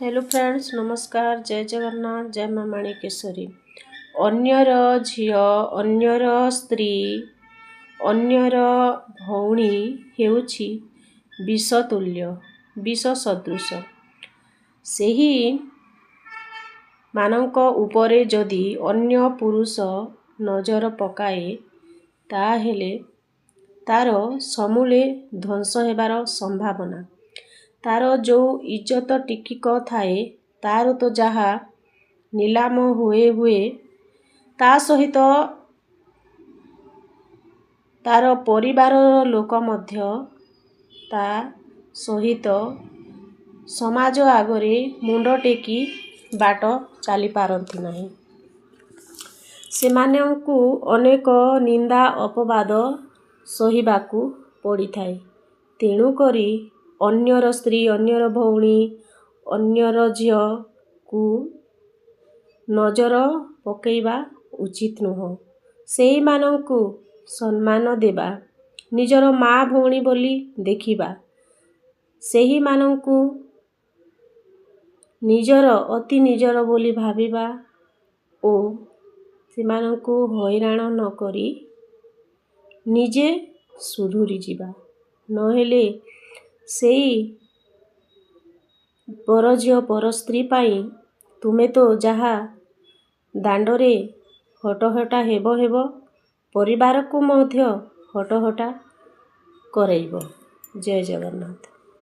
Hello friends, नमस्कार। जय जगन्नाथ, जय माँ माणिकेश्वरी। अन्यर झियो, अन्यर स्त्री, अन्यर भौणी हेउछि विषतुल्य, विष सदृश। ସେହି ମାନଙ୍କ ଉପରେ ଯଦି ଅନ୍ୟ ପୁରୁଷ ନଜର ପକାଏ, ତାହେଲେ ତାର ସମୂଳେ ଧ୍ୱଂସ ହେବାର ସମ୍ଭାବନା। ତାର ଯେଉଁ ଇଜ୍ଜତ ଟିକିକ ଥାଏ, ତାର ତ ଯାହା ନିଲାମ ହୁଏ, ତା ସହିତ ତାର ପରିବାରର ଲୋକ ମଧ୍ୟ ତା ସହିତ ସମାଜ ଆଗରେ ମୁଣ୍ଡ ଟେକି ବାଟ ଚାଲିପାରନ୍ତି ନାହିଁ। ସେମାନଙ୍କୁ ଅନେକ ନିନ୍ଦା ଅପବାଦ ସହିବାକୁ ପଡ଼ିଥାଏ। ତେଣୁକରି ଅନ୍ୟର ସ୍ତ୍ରୀ, ଅନ୍ୟର ଭଉଣୀ, ଅନ୍ୟର ଝିଅକୁ ନଜର ପକାଇବା ଉଚିତ ନୁହେଁ। ସେହିମାନଙ୍କୁ ସମ୍ମାନ ଦେବା, ନିଜର ମା ଭଉଣୀ ବୋଲି ଦେଖିବା, ସେହିମାନଙ୍କୁ ନିଜର ଅତି ନିଜର ବୋଲି ଭାବିବା ଓ ସେମାନଙ୍କୁ ହଇରାଣ ନ କରି ନିଜେ ସୁଧୁରି ଯିବା। ନହେଲେ ସେଇ ପର ଝିଅ ପର ସ୍ତ୍ରୀ ପାଇଁ ତୁମେ ତ ଯାହା ଦାଣ୍ଡରେ ହଟହଟା ହେବ, ପରିବାରକୁ ମଧ୍ୟ ହଟହଟା କରାଇବ। ଜୟ ଜଗନ୍ନାଥ।